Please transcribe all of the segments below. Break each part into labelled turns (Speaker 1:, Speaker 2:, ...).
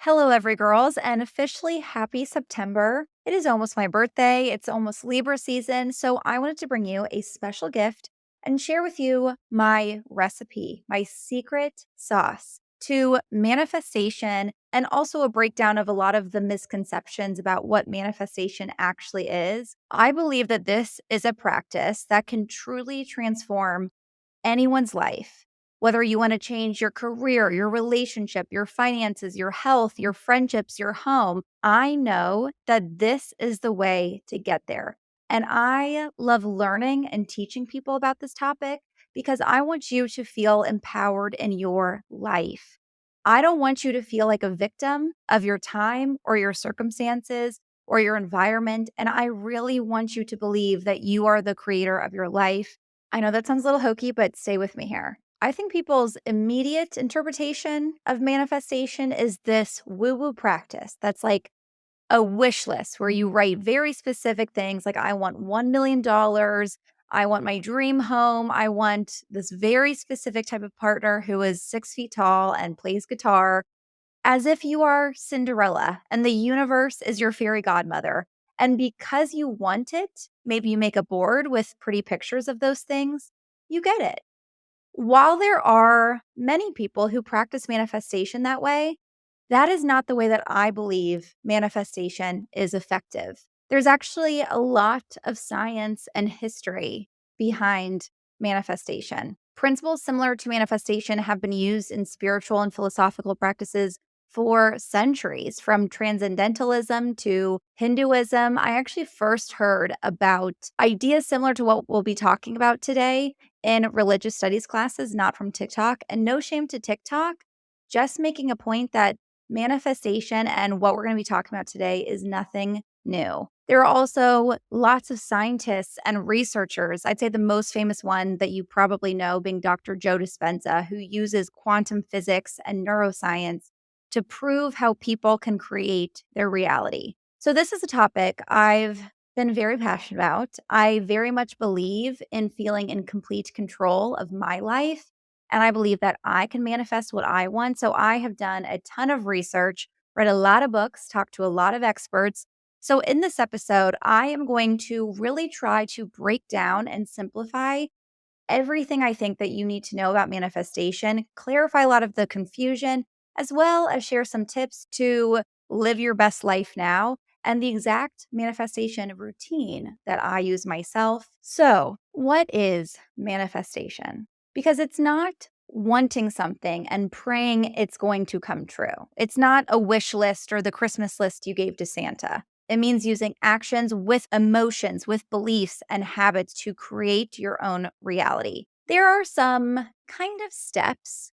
Speaker 1: Hello, Everygirls, and officially happy September. It is almost my birthday. It's almost Libra season. So I wanted to bring you a special gift and share with you my recipe, my secret sauce to manifestation, and also a breakdown of a lot of the misconceptions about what manifestation actually is. I believe that this is a practice that can truly transform anyone's life, whether you want to change your career, your relationship, your finances, your health, your friendships, your home. I know that this is the way to get there. And I love learning and teaching people about this topic because I want you to feel empowered in your life. I don't want you to feel like a victim of your time or your circumstances or your environment. And I really want you to believe that you are the creator of your life. I know that sounds a little hokey, but stay with me here. I think people's immediate interpretation of manifestation is this woo woo practice that's like a wish list where you write very specific things like, I want $1 million. I want my dream home. I want this very specific type of partner who is 6 feet tall and plays guitar, as if you are Cinderella and the universe is your fairy godmother. And because you want it, maybe you make a board with pretty pictures of those things, you get it. While there are many people who practice manifestation that way, that is not the way that I believe manifestation is effective. There's actually a lot of science and history behind manifestation. Principles similar to manifestation have been used in spiritual and philosophical practices for centuries, from transcendentalism to Hinduism. I actually first heard about ideas similar to what we'll be talking about today in religious studies classes, not from TikTok. And no shame to TikTok, just making a point that manifestation and what we're going to be talking about today is nothing new. There are also lots of scientists and researchers. I'd say the most famous one that you probably know being Dr. Joe Dispenza, who uses quantum physics and neuroscience to prove how people can create their reality. So, this is a topic I've been very passionate about. I very much believe in feeling in complete control of my life. And I believe that I can manifest what I want. So I have done a ton of research, read a lot of books, talked to a lot of experts. So in this episode, I am going to really try to break down and simplify everything I think that you need to know about manifestation, clarify a lot of the confusion, as well as share some tips to live your best life now and the exact manifestation routine that I use myself. So, what is manifestation? Because it's not wanting something and praying it's going to come true. It's not a wish list or the Christmas list you gave to Santa. It means using actions with emotions, with beliefs and habits to create your own reality. There are some kind of steps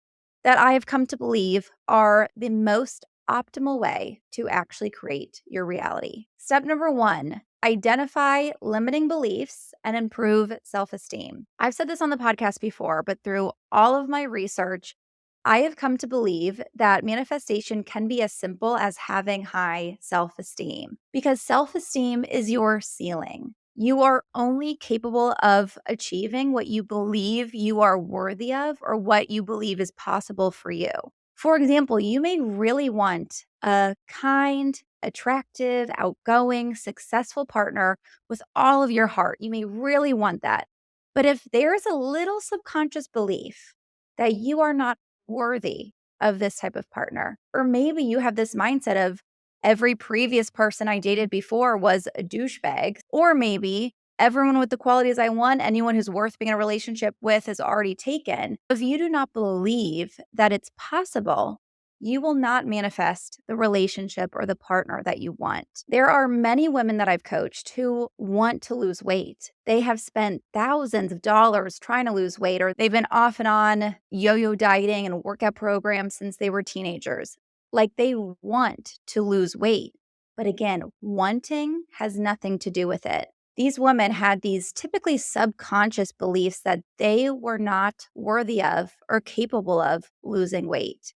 Speaker 1: that I have come to believe are the most optimal way to actually create your reality. Step number one, identify limiting beliefs and improve self esteem. I've said this on the podcast before, but through all of my research, I have come to believe that manifestation can be as simple as having high self esteem because self esteem is your ceiling. You are only capable of achieving what you believe you are worthy of or what you believe is possible for you. For example, you may really want a kind, attractive, outgoing, successful partner with all of your heart. You may really want that. But if there's a little subconscious belief that you are not worthy of this type of partner. Or maybe you have this mindset of every previous person I dated before was a douchebag. Or maybe everyone with the qualities I want, anyone who's worth being in a relationship with is already taken. If you do not believe that it's possible, you will not manifest the relationship or the partner that you want. There are many women that I've coached who want to lose weight. They have spent thousands of dollars trying to lose weight, or they've been off and on yo-yo dieting and workout programs since they were teenagers. Like they want to lose weight. But again, wanting has nothing to do with it. These women had these typically subconscious beliefs that they were not worthy of or capable of losing weight.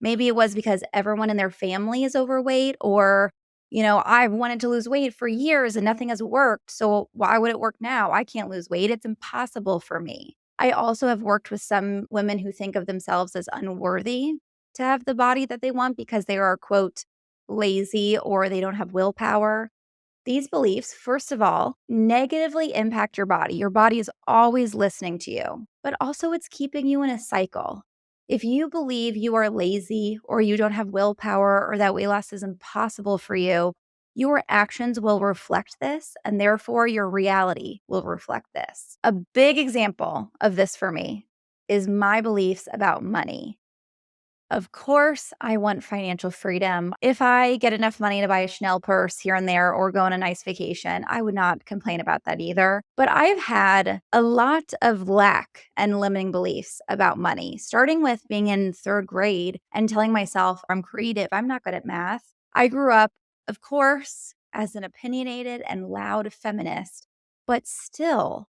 Speaker 1: Maybe it was because everyone in their family is overweight, or, I've wanted to lose weight for years and nothing has worked. So why would it work now? I can't lose weight. It's impossible for me. I also have worked with some women who think of themselves as unworthy to have the body that they want because they are, quote, lazy or they don't have willpower. These beliefs, first of all, negatively impact your body. Your body is always listening to you, but also it's keeping you in a cycle. If you believe you are lazy or you don't have willpower or that weight loss is impossible for you, your actions will reflect this and therefore your reality will reflect this. A big example of this for me is my beliefs about money. Of course, I want financial freedom. If I get enough money to buy a Chanel purse here and there or go on a nice vacation, I would not complain about that either. But I've had a lot of lack and limiting beliefs about money, starting with being in third grade and telling myself, I'm creative, I'm not good at math. I grew up, of course, as an opinionated and loud feminist, but still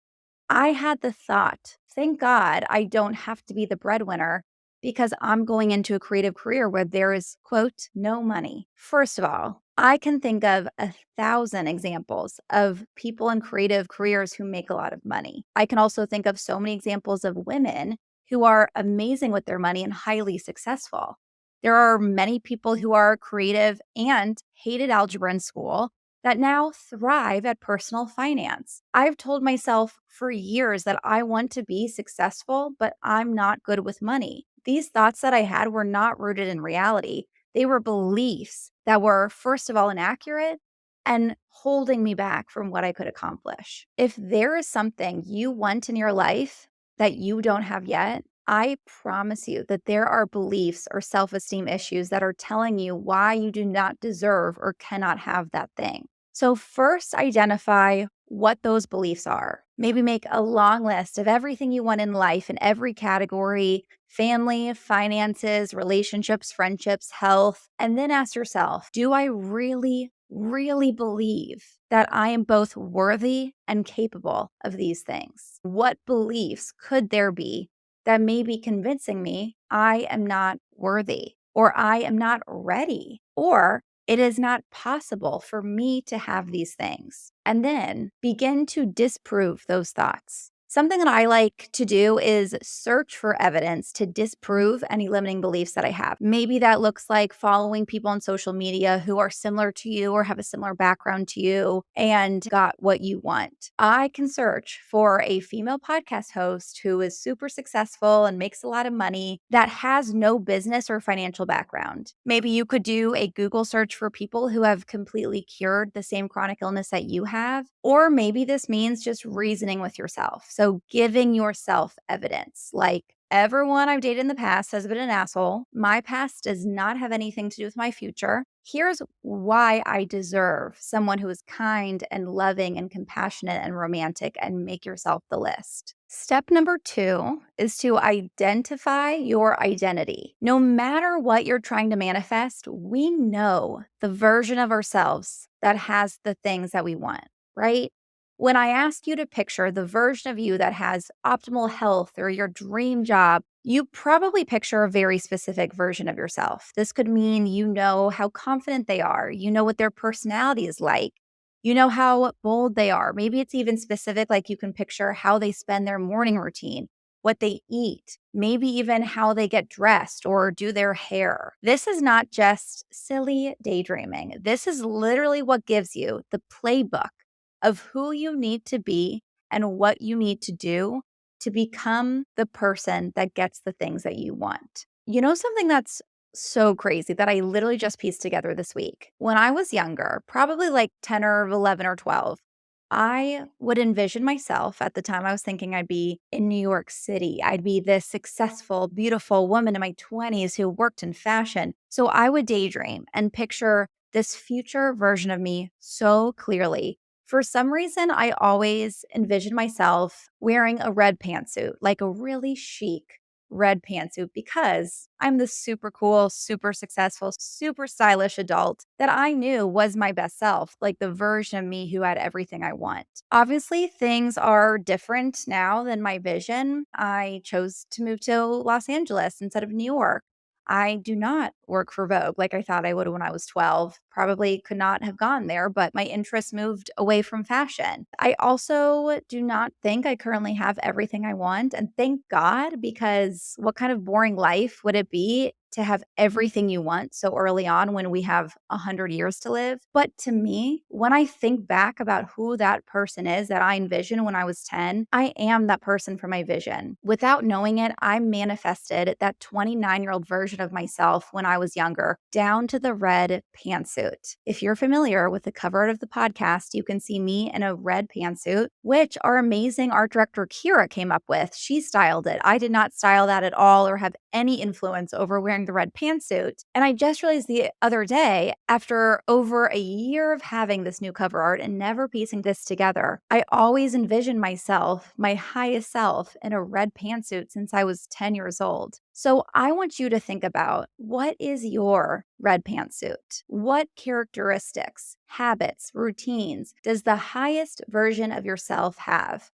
Speaker 1: I had the thought, thank God I don't have to be the breadwinner because I'm going into a creative career where there is, quote, no money. First of all, I can think of 1,000 examples of people in creative careers who make a lot of money. I can also think of so many examples of women who are amazing with their money and highly successful. There are many people who are creative and hated algebra in school that now thrive at personal finance. I've told myself for years that I want to be successful, but I'm not good with money. These thoughts that I had were not rooted in reality. They were beliefs that were, first of all, inaccurate and holding me back from what I could accomplish. If there is something you want in your life that you don't have yet, I promise you that there are beliefs or self esteem issues that are telling you why you do not deserve or cannot have that thing. So, first, identify what those beliefs are. Maybe make a long list of everything you want in life in every category: family, finances, relationships, friendships, health. And then ask yourself, do I really, really believe that I am both worthy and capable of these things? What beliefs could there be that may be convincing me I am not worthy or I am not ready or it is not possible for me to have these things? And then begin to disprove those thoughts. Something that I like to do is search for evidence to disprove any limiting beliefs that I have. Maybe that looks like following people on social media who are similar to you or have a similar background to you and got what you want. I can search for a female podcast host who is super successful and makes a lot of money that has no business or financial background. Maybe you could do a Google search for people who have completely cured the same chronic illness that you have. Or maybe this means just reasoning with yourself. So giving yourself evidence like, everyone I've dated in the past has been an asshole. My past does not have anything to do with my future. Here's why I deserve someone who is kind and loving and compassionate and romantic, and make yourself the list. Step number 2 is to identify your identity. No matter what you're trying to manifest, we know the version of ourselves that has the things that we want, right? When I ask you to picture the version of you that has optimal health or your dream job, you probably picture a very specific version of yourself. This could mean you know how confident they are, you know what their personality is like, you know how bold they are. Maybe it's even specific, like you can picture how they spend their morning routine, what they eat, maybe even how they get dressed or do their hair. This is not just silly daydreaming. This is literally what gives you the playbook of who you need to be and what you need to do to become the person that gets the things that you want. You know, something that's so crazy that I literally just pieced together this week. When I was younger, probably like 10 or 11 or 12, I would envision myself at the time. I was thinking I'd be in New York City. I'd be this successful, beautiful woman in my 20s who worked in fashion. So I would daydream and picture this future version of me so clearly. For some reason, I always envisioned myself wearing a red pantsuit, like a really chic red pantsuit, because I'm the super cool, super successful, super stylish adult that I knew was my best self, like the version of me who had everything I want. Obviously, things are different now than my vision. I chose to move to Los Angeles instead of New York. I do not work for Vogue like I thought I would when I was 12. Probably could not have gone there, but my interests moved away from fashion. I also do not think I currently have everything I want. And thank God, because what kind of boring life would it be to have everything you want so early on when we have 100 years to live. But to me, when I think back about who that person is that I envisioned when I was 10, I am that person from my vision. Without knowing it, I manifested that 29-year-old version of myself when I was younger, down to the red pantsuit. If you're familiar with the cover art of the podcast, you can see me in a red pantsuit, which our amazing art director Kira came up with. She styled it. I did not style that at all or have any influence over wearing the red pantsuit. And I just realized the other day, after over a year of having this new cover art and never piecing this together, I always envisioned myself, my highest self, in a red pantsuit since I was 10 years old. So I want you to think about, what is your red pantsuit? What characteristics, habits, routines does the highest version of yourself have?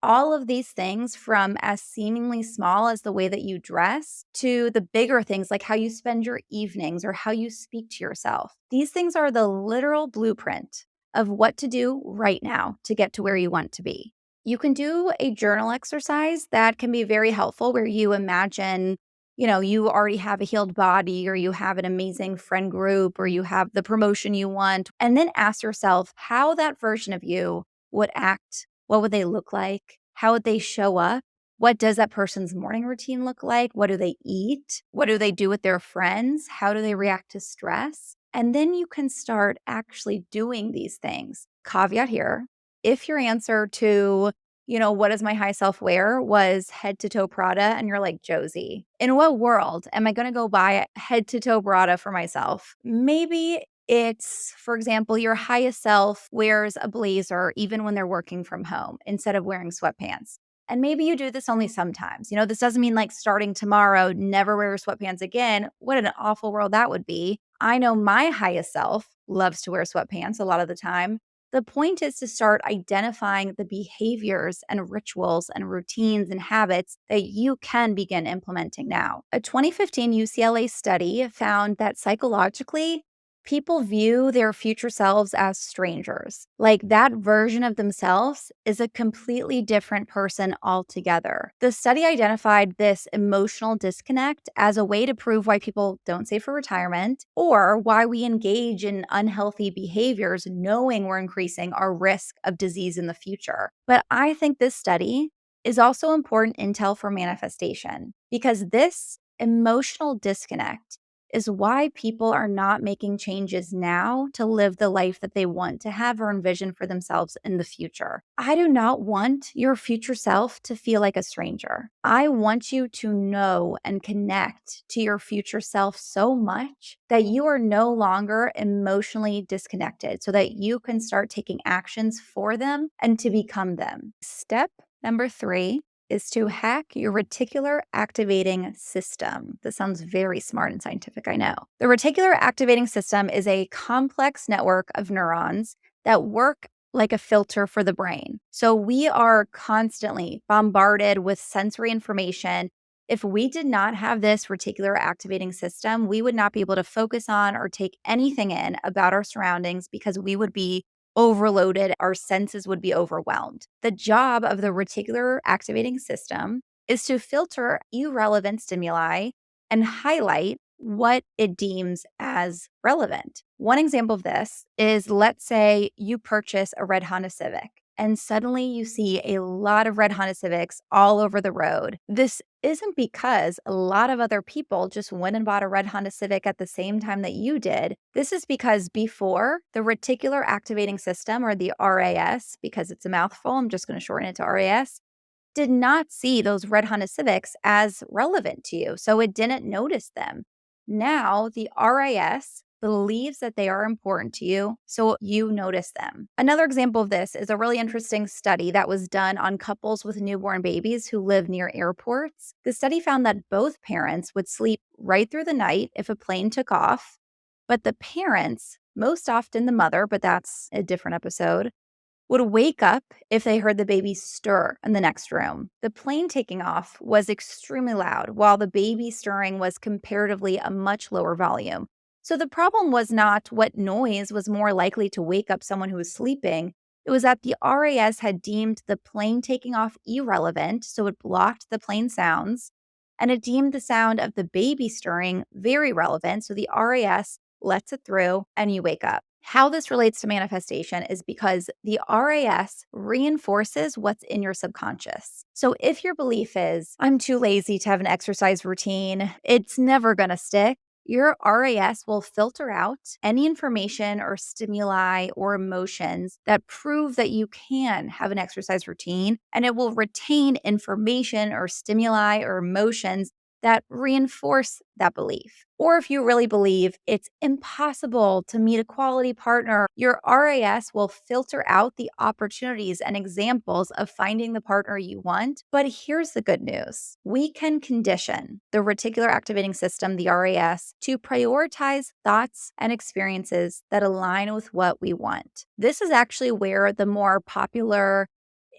Speaker 1: All of these things, from as seemingly small as the way that you dress to the bigger things like how you spend your evenings or how you speak to yourself. These things are the literal blueprint of what to do right now to get to where you want to be. You can do a journal exercise that can be very helpful where you imagine, you already have a healed body, or you have an amazing friend group, or you have the promotion you want, and then ask yourself how that version of you would act. What would they look like? How would they show up? What does that person's morning routine look like? What do they eat? What do they do with their friends? How do they react to stress? And then you can start actually doing these things. Caveat here, if your answer to, what does my high self wear was head to toe Prada, and you're like, Josie, in what world am I going to go buy head to toe Prada for myself? Maybe it's, for example, your highest self wears a blazer even when they're working from home instead of wearing sweatpants. And maybe you do this only sometimes. This doesn't mean like starting tomorrow, never wear sweatpants again. What an awful world that would be. I know my highest self loves to wear sweatpants a lot of the time. The point is to start identifying the behaviors and rituals and routines and habits that you can begin implementing now. A 2015 UCLA study found that psychologically, people view their future selves as strangers. Like that version of themselves is a completely different person altogether. The study identified this emotional disconnect as a way to prove why people don't save for retirement, or why we engage in unhealthy behaviors knowing we're increasing our risk of disease in the future. But I think this study is also important intel for manifestation, because this emotional disconnect is why people are not making changes now to live the life that they want to have or envision for themselves in the future. I do not want your future self to feel like a stranger. I want you to know and connect to your future self so much that you are no longer emotionally disconnected, so that you can start taking actions for them and to become them. Step number 3 is to hack your reticular activating system. This sounds very smart and scientific, I know. The reticular activating system is a complex network of neurons that work like a filter for the brain. So we are constantly bombarded with sensory information. If we did not have this reticular activating system, we would not be able to focus on or take anything in about our surroundings, because we would be overloaded, our senses would be overwhelmed. The job of the reticular activating system is to filter irrelevant stimuli and highlight what it deems as relevant. One example of this is, let's say you purchase a red Honda Civic, and suddenly you see a lot of red Honda Civics all over the road. This isn't because a lot of other people just went and bought a red Honda Civic at the same time that you did. This is because before, the reticular activating system, or the RAS, because it's a mouthful, I'm just going to shorten it to RAS, did not see those red Honda Civics as relevant to you, so it didn't notice them. Now, the RAS believes that they are important to you, so you notice them. Another example of this is a really interesting study that was done on couples with newborn babies who live near airports. The study found that both parents would sleep right through the night if a plane took off, but the parents, most often the mother, but that's a different episode, would wake up if they heard the baby stir in the next room. The plane taking off was extremely loud, while the baby stirring was comparatively a much lower volume. So the problem was not what noise was more likely to wake up someone who was sleeping. It was that the RAS had deemed the plane taking off irrelevant, so it blocked the plane sounds. and it deemed the sound of the baby stirring very relevant. So the RAS lets it through and you wake up. How this relates to manifestation is because the RAS reinforces what's in your subconscious. So if your belief is, I'm too lazy to have an exercise routine, it's never going to stick, your RAS will filter out any information or stimuli or emotions that prove that you can have an exercise routine, and it will retain information or stimuli or emotions that reinforce that belief. Or if you really believe it's impossible to meet a quality partner, your RAS will filter out the opportunities and examples of finding the partner you want. But here's the good news: we can condition the reticular activating system, the RAS, to prioritize thoughts and experiences that align with what we want. This is actually where the more popular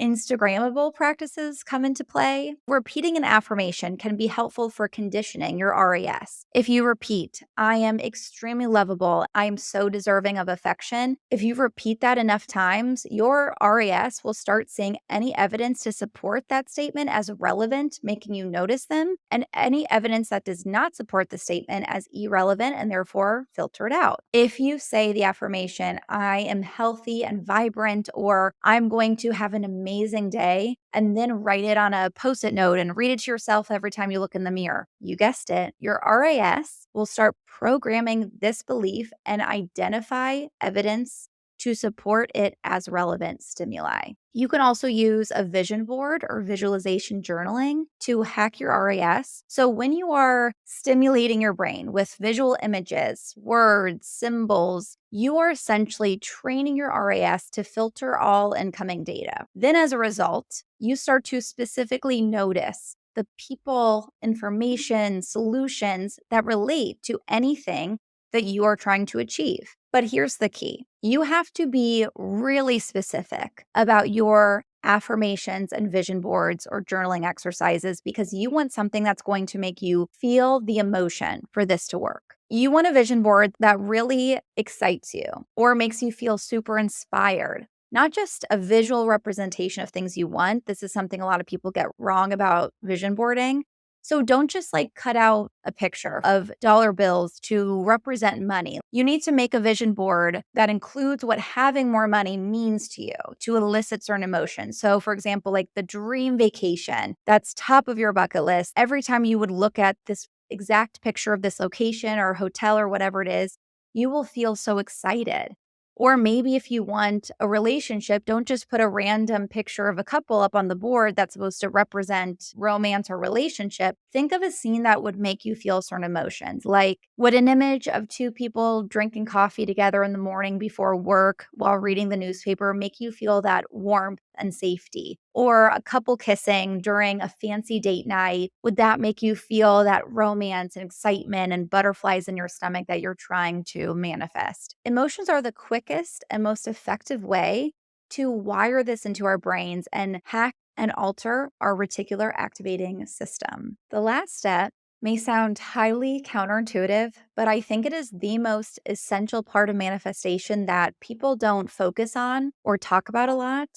Speaker 1: Instagrammable practices come into play. Repeating an affirmation can be helpful for conditioning your RAS. If you repeat, I am extremely lovable, I am so deserving of affection, if you repeat that enough times, your RAS will start seeing any evidence to support that statement as relevant, making you notice them, and any evidence that does not support the statement as irrelevant and therefore filter it out. If you say the affirmation, I am healthy and vibrant, or I'm going to have an amazing day, and then write it on a post-it note and read it to yourself every time you look in the mirror, you guessed it, your RAS will start programming this belief and identify evidence to support it as relevant stimuli. You can also use a vision board or visualization journaling to hack your RAS. So when you are stimulating your brain with visual images, words, symbols, you are essentially training your RAS to filter all incoming data. Then as a result, you start to specifically notice the people, information, solutions that relate to anything that you are trying to achieve. But here's the key: you have to be really specific about your affirmations and vision boards or journaling exercises, because you want something that's going to make you feel the emotion for this to work. You want a vision board that really excites you or makes you feel super inspired. Not just a visual representation of things you want. This is something a lot of people get wrong about vision boarding. So don't just cut out a picture of dollar bills to represent money. You need to make a vision board that includes what having more money means to you to elicit certain emotions. So for example, the dream vacation that's top of your bucket list. Every time you would look at this exact picture of this location or hotel or whatever it is, you will feel so excited. Or maybe if you want a relationship, don't just put a random picture of a couple up on the board that's supposed to represent romance or relationship. Think of a scene that would make you feel certain emotions. Like, would an image of two people drinking coffee together in the morning before work while reading the newspaper make you feel that warmth and safety? Or a couple kissing during a fancy date night, would that make you feel that romance and excitement and butterflies in your stomach that you're trying to manifest? Emotions are the quickest and most effective way to wire this into our brains and hack and alter our reticular activating system. The last step may sound highly counterintuitive, but I think it is the most essential part of manifestation that people don't focus on or talk about a lot.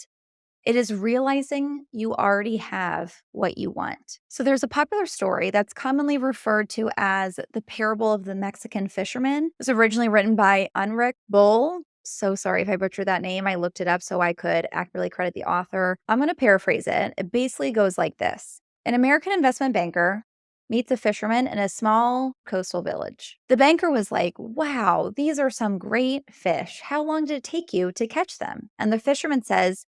Speaker 1: It is realizing you already have what you want. So there's a popular story that's commonly referred to as the parable of the Mexican fisherman. It was originally written by Heinrich Bull. So sorry if I butchered that name. I looked it up so I could accurately credit the author. I'm going to paraphrase it. It basically goes like this: an American investment banker meets a fisherman in a small coastal village. The banker was like, "Wow, these are some great fish. How long did it take you to catch them?" And the fisherman says,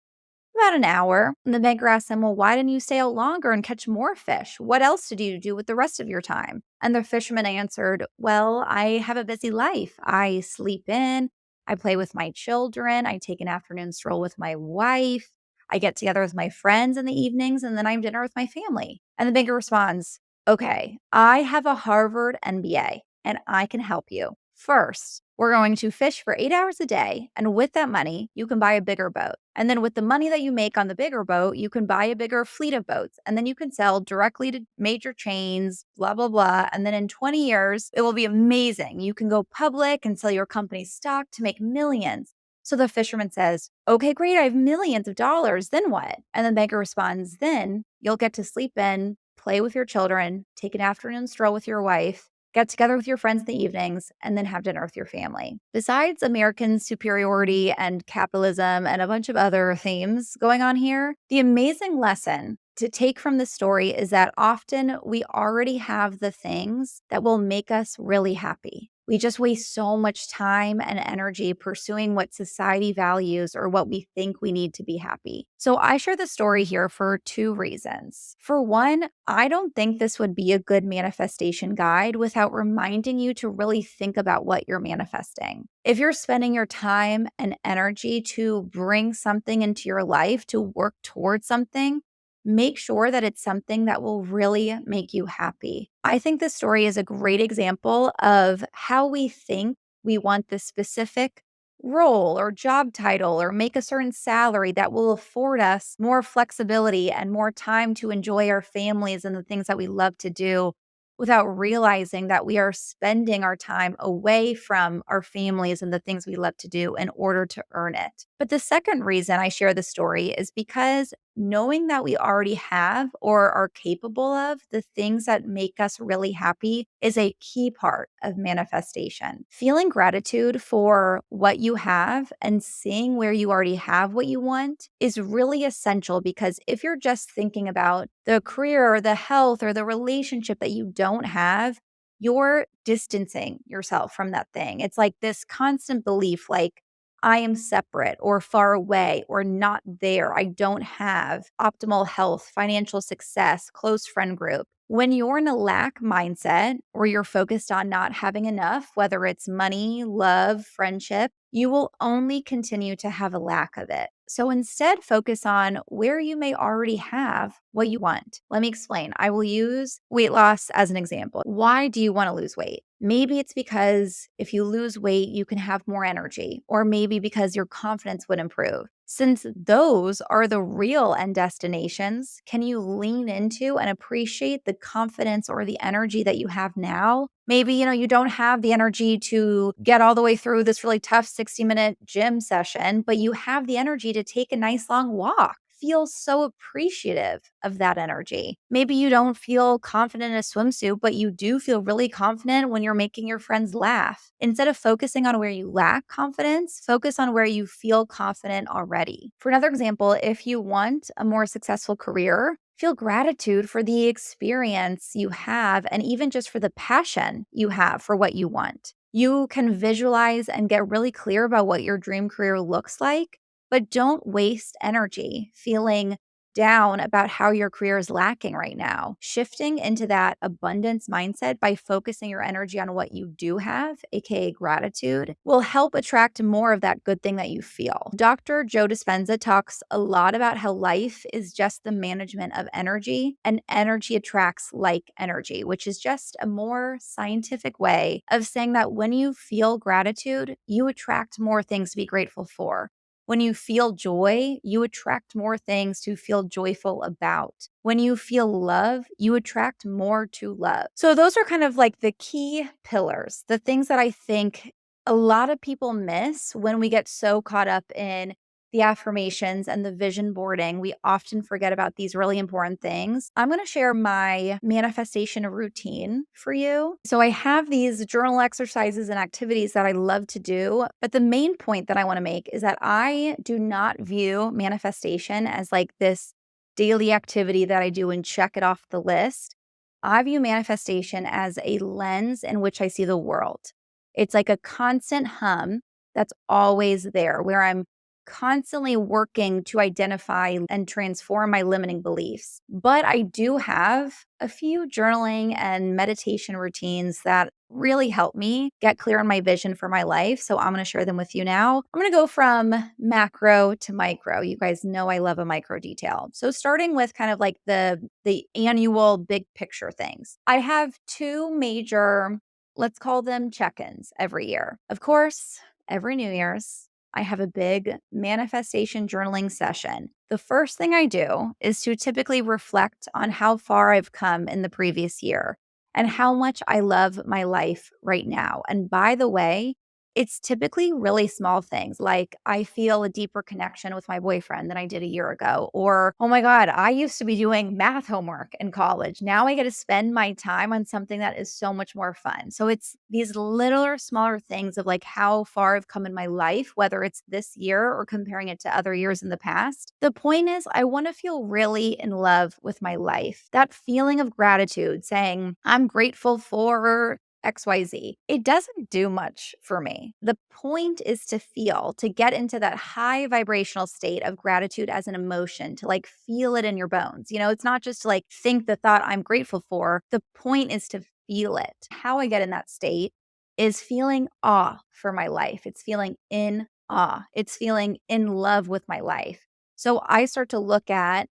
Speaker 1: "About an hour." And the banker asked him, "Well, why didn't you stay out longer and catch more fish? What else did you do with the rest of your time?" And the fisherman answered, "Well, I have a busy life. I sleep in, I play with my children, I take an afternoon stroll with my wife, I get together with my friends in the evenings, and then I have dinner with my family." And the banker responds, "Okay, I have a Harvard MBA and I can help you. First, we're going to fish for 8 hours a day. And with that money, you can buy a bigger boat. And then with the money that you make on the bigger boat, you can buy a bigger fleet of boats. And then you can sell directly to major chains, blah, blah, blah. And then in 20 years, it will be amazing. You can go public and sell your company's stock to make millions." So the fisherman says, "Okay, great. I have millions of dollars. Then what?" And the banker responds, "Then you'll get to sleep in, play with your children, take an afternoon stroll with your wife, get together with your friends in the evenings, and then have dinner with your family. Besides American superiority and capitalism and a bunch of other themes going on here, the amazing lesson to take from this story is that often we already have the things that will make us really happy. We just waste so much time and energy pursuing what society values or what we think we need to be happy. So I share the story here for two reasons. For one, I don't think this would be a good manifestation guide without reminding you to really think about what you're manifesting. If you're spending your time and energy to bring something into your life, to work towards something, make sure that it's something that will really make you happy. I think this story is a great example of how we think we want this specific role or job title or make a certain salary that will afford us more flexibility and more time to enjoy our families and the things that we love to do without realizing that we are spending our time away from our families and the things we love to do in order to earn it. But the second reason I share the story is because knowing that we already have or are capable of the things that make us really happy is a key part of manifestation. Feeling gratitude for what you have and seeing where you already have what you want is really essential, because if you're just thinking about the career or the health or the relationship that you don't have, you're distancing yourself from that thing. It's like this constant belief, like, I am separate or far away or not there. I don't have optimal health, financial success, close friend group. When you're in a lack mindset or you're focused on not having enough, whether it's money, love, friendship, you will only continue to have a lack of it. So instead, focus on where you may already have what you want. Let me explain. I will use weight loss as an example. Why do you want to lose weight? Maybe it's because if you lose weight, you can have more energy, or maybe because your confidence would improve. Since those are the real end destinations, can you lean into and appreciate the confidence or the energy that you have now? Maybe, you don't have the energy to get all the way through this really tough 60-minute gym session, but you have the energy to take a nice long walk. Feel so appreciative of that energy. Maybe you don't feel confident in a swimsuit, but you do feel really confident when you're making your friends laugh. Instead of focusing on where you lack confidence, focus on where you feel confident already. For another example, if you want a more successful career, feel gratitude for the experience you have and even just for the passion you have for what you want. You can visualize and get really clear about what your dream career looks like, but don't waste energy feeling down about how your career is lacking right now. Shifting into that abundance mindset by focusing your energy on what you do have, aka gratitude, will help attract more of that good thing that you feel. Dr. Joe Dispenza talks a lot about how life is just the management of energy, and energy attracts like energy, which is just a more scientific way of saying that when you feel gratitude, you attract more things to be grateful for. When you feel joy, you attract more things to feel joyful about. When you feel love, you attract more to love. So, those are kind of like the key pillars, the things that I think a lot of people miss when we get so caught up in the affirmations and the vision boarding. We often forget about these really important things. I'm going to share my manifestation routine for you. So I have these journal exercises and activities that I love to do, but the main point that I want to make is that I do not view manifestation as like this daily activity that I do and check it off the list. I view manifestation as a lens in which I see the world. It's like a constant hum that's always there, where I'm constantly working to identify and transform my limiting beliefs. But I do have a few journaling and meditation routines that really help me get clear on my vision for my life. So I'm going to share them with you now. I'm going to go from macro to micro. You guys know I love a micro detail. So starting with kind of like the annual big picture things. I have two major, let's call them check-ins every year. Of course, every New Year's, I have a big manifestation journaling session. The first thing I do is to typically reflect on how far I've come in the previous year and how much I love my life right now. And by the way, It's typically really small things like I feel a deeper connection with my boyfriend than I did a year ago. Or, oh my God, I used to be doing math homework in college. Now I get to spend my time on something that is so much more fun. So it's these littler, smaller things of like how far I've come in my life, whether it's this year or comparing it to other years in the past. The point is, I want to feel really in love with my life. That feeling of gratitude, saying, I'm grateful for XYZ. It doesn't do much for me. The point is to feel, to get into that high vibrational state of gratitude as an emotion, to like feel it in your bones. It's not just to like think the thought I'm grateful for. The point is to feel it. How I get in that state is feeling awe for my life. It's feeling in awe. It's feeling in love with my life. So I start to look at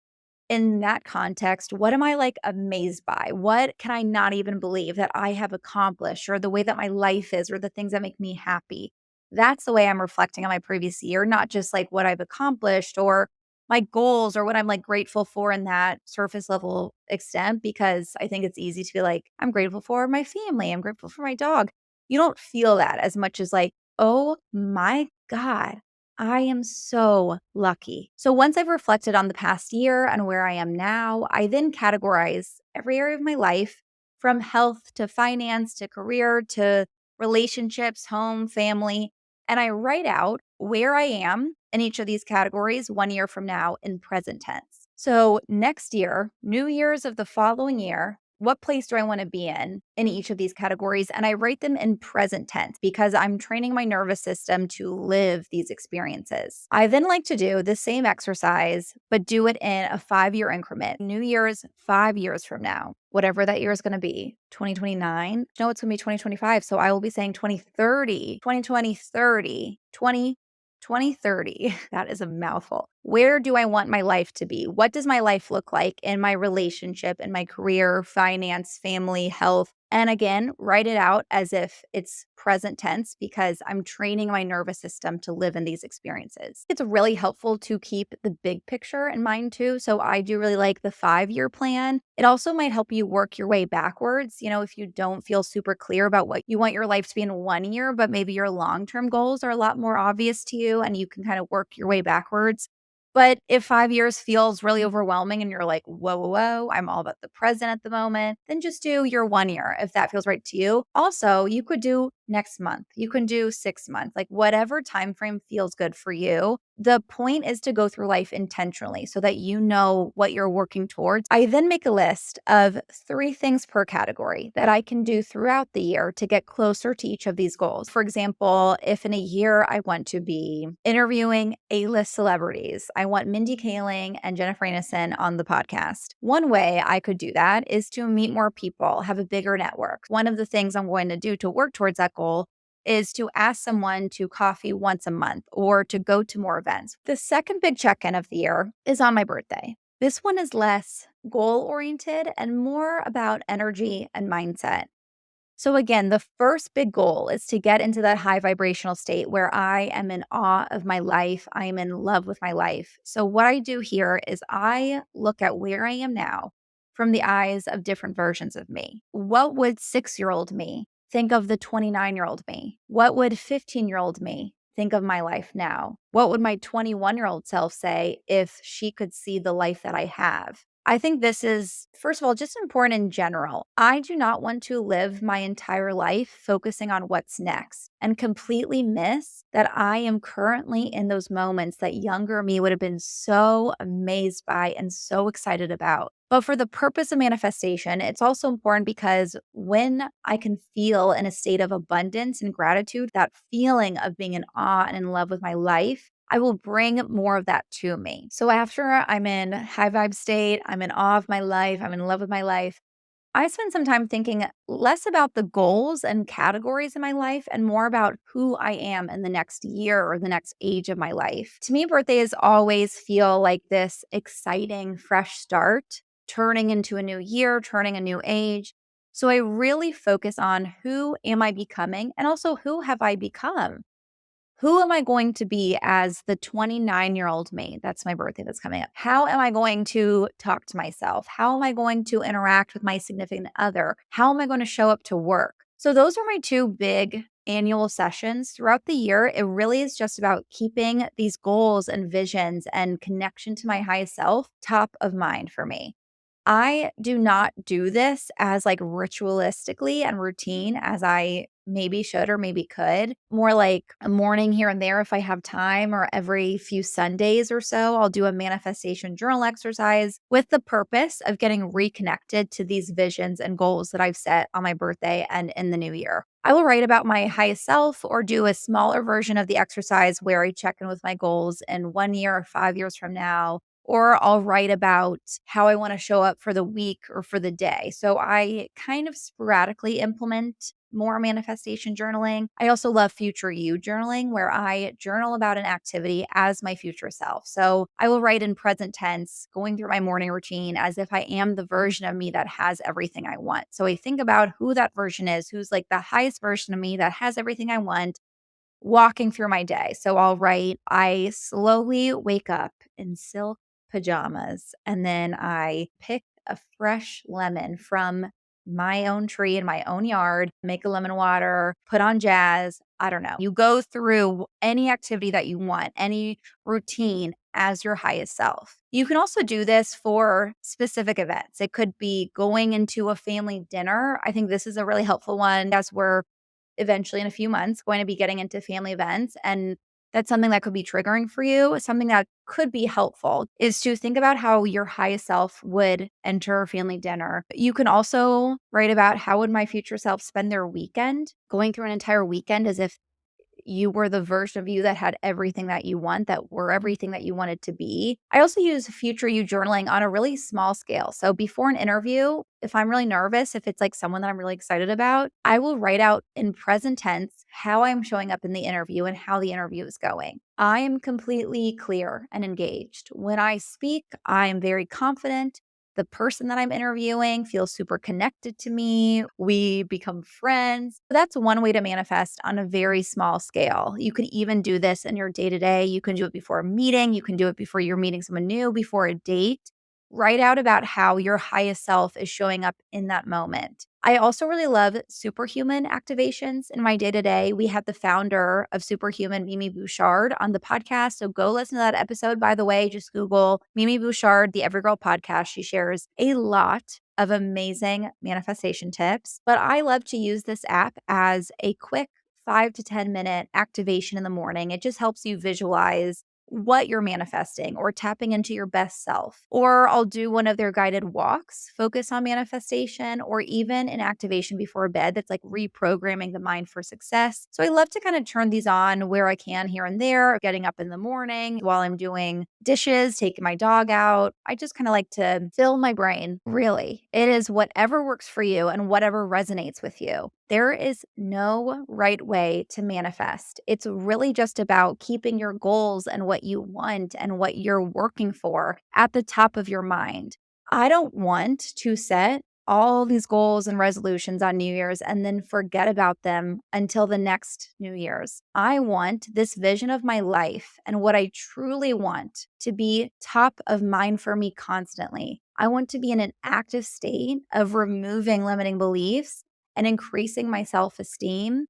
Speaker 1: in that context, what am I like amazed by? What can I not even believe that I have accomplished, or the way that my life is, or the things that make me happy? That's the way I'm reflecting on my previous year, not just like what I've accomplished or my goals or what I'm like grateful for in that surface level extent, because I think it's easy to be like, I'm grateful for my family, I'm grateful for my dog. You don't feel that as much as like, oh my God, I am so lucky. So once I've reflected on the past year and where I am now, I then categorize every area of my life, from health to finance to career to relationships, home, family, and I write out where I am in each of these categories 1 year from now in present tense. So next year, New Year's of the following year, what place do I want to be in each of these categories? And I write them in present tense because I'm training my nervous system to live these experiences. I then like to do the same exercise, but do it in a 5 year increment. New Year's 5 years from now, whatever that year is going to be, 2029. No, it's going to be 2025. So I will be saying 2030, 2020, 30, 2030. That is a mouthful. Where do I want my life to be? What does my life look like in my relationship, in my career, finance, family, health? And again, write it out as if it's present tense because I'm training my nervous system to live in these experiences. It's really helpful to keep the big picture in mind too. So I do really like the 5 year plan. It also might help you work your way backwards. If you don't feel super clear about what you want your life to be in 1 year, but maybe your long term goals are a lot more obvious to you and you can kind of work your way backwards. But if 5 years feels really overwhelming and you're like, whoa, whoa, whoa, I'm all about the present at the moment, then just do your 1 year if that feels right to you. Also, you could do next month. You can do 6 months, like whatever time frame feels good for you. The point is to go through life intentionally so that you know what you're working towards. I then make a list of 3 things per category that I can do throughout the year to get closer to each of these goals. For example, if in a year I want to be interviewing A-list celebrities, I want Mindy Kaling and Jennifer Aniston on the podcast. One way I could do that is to meet more people, have a bigger network. One of the things I'm going to do to work towards that goal is to ask someone to coffee once a month or to go to more events. The second big check in of the year is on my birthday. This one is less goal oriented and more about energy and mindset. So, again, the first big goal is to get into that high vibrational state where I am in awe of my life. I am in love with my life. So, what I do here is I look at where I am now from the eyes of different versions of me. What would 6 year old me think of the 29-year-old me? What would 15-year-old me think of my life now? What would my 21-year-old self say if she could see the life that I have? I think this is, first of all, just important in general. I do not want to live my entire life focusing on what's next and completely miss that I am currently in those moments that younger me would have been so amazed by and so excited about. But for the purpose of manifestation, it's also important because when I can feel in a state of abundance and gratitude, that feeling of being in awe and in love with my life, I will bring more of that to me. So after I'm in high vibe state, I'm in awe of my life, I'm in love with my life, I spend some time thinking less about the goals and categories in my life and more about who I am in the next year or the next age of my life. To me, birthdays always feel like this exciting, fresh start, turning into a new year, turning a new age. So I really focus on who am I becoming and also who have I become? Who am I going to be as the 29-year-old me? That's my birthday that's coming up. How am I going to talk to myself? How am I going to interact with my significant other? How am I going to show up to work? So those are my 2 big annual sessions throughout the year. It really is just about keeping these goals and visions and connection to my highest self top of mind for me. I do not do this as like ritualistically and routine as I maybe should or maybe could. More like a morning here and there if I have time, or every few Sundays or so, I'll do a manifestation journal exercise with the purpose of getting reconnected to these visions and goals that I've set on my birthday and in the new year. I will write about my highest self or do a smaller version of the exercise where I check in with my goals in 1 year or 5 years from now, or I'll write about how I want to show up for the week or for the day. So I kind of sporadically implement more manifestation journaling. I also love future you journaling, where I journal about an activity as my future self. So I will write in present tense, going through my morning routine as if I am the version of me that has everything I want. So I think about who that version is, who's like the highest version of me that has everything I want, walking through my day. So I'll write, I slowly wake up in silk pajamas, and then I pick a fresh lemon from my own tree in my own yard, make a lemon water, put on jazz. I don't know. You go through any activity that you want, any routine as your highest self. You can also do this for specific events. It could be going into a family dinner. I think this is a really helpful one as we're eventually in a few months going to be getting into family events, and that's something that could be triggering for you. Something that could be helpful is to think about how your highest self would enter a family dinner. You can also write about how would my future self spend their weekend, going through an entire weekend as if you were the version of you that had everything that you want, that were everything that you wanted to be. I also use future you journaling on a really small scale. So before an interview, if I'm really nervous, if it's like someone that I'm really excited about, I will write out in present tense how I'm showing up in the interview and how the interview is going. I am completely clear and engaged. When I speak, I am very confident. The person that I'm interviewing feels super connected to me. We become friends. That's one way to manifest on a very small scale. You can even do this in your day to day. You can do it before a meeting. You can do it before you're meeting someone new, before a date. Write out about how your highest self is showing up in that moment. I also really love superhuman activations in my day to day. We had the founder of Superhuman, Mimi Bouchard, on the podcast. So go listen to that episode. By the way, just Google Mimi Bouchard, the Everygirl podcast. She shares a lot of amazing manifestation tips. But I love to use this app as a quick 5 to 10 minute activation in the morning. It just helps you visualize what you're manifesting or tapping into your best self. Or I'll do one of their guided walks, focus on manifestation, or even an activation before bed that's like reprogramming the mind for success. So I love to kind of turn these on where I can here and there, getting up in the morning while I'm doing dishes, taking my dog out. I just kind of like to fill my brain. Really, it is whatever works for you and whatever resonates with you. There is no right way to manifest. It's really just about keeping your goals and what you want and what you're working for at the top of your mind. I don't want to set all these goals and resolutions on New Year's and then forget about them until the next New Year's. I want this vision of my life and what I truly want to be top of mind for me constantly. I want to be in an active state of removing limiting beliefs and increasing my self esteem.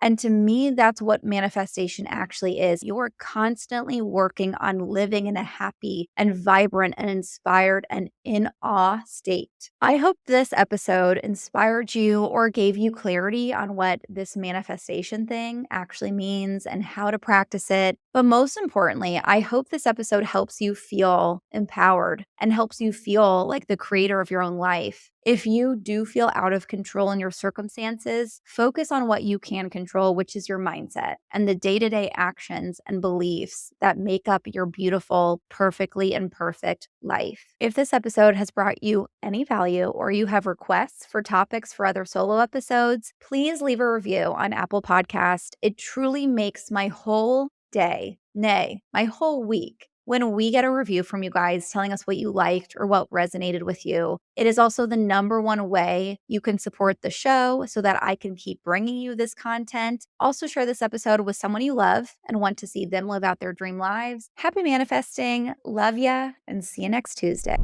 Speaker 1: And to me, that's what manifestation actually is. You're constantly working on living in a happy and vibrant and inspired and in awe state. I hope this episode inspired you or gave you clarity on what this manifestation thing actually means and how to practice it. But most importantly, I hope this episode helps you feel empowered and helps you feel like the creator of your own life. If you do feel out of control in your circumstances, focus on what you can control, which is your mindset and the day to day actions and beliefs that make up your beautiful, perfectly imperfect life. If this episode has brought you any value or you have requests for topics for other solo episodes, please leave a review on Apple Podcast. It truly makes my whole day, nay, my whole week, when we get a review from you guys telling us what you liked or what resonated with you. It is also the number one way you can support the show so that I can keep bringing you this content. Also, share this episode with someone you love and want to see them live out their dream lives. Happy manifesting. Love ya, and see you next Tuesday.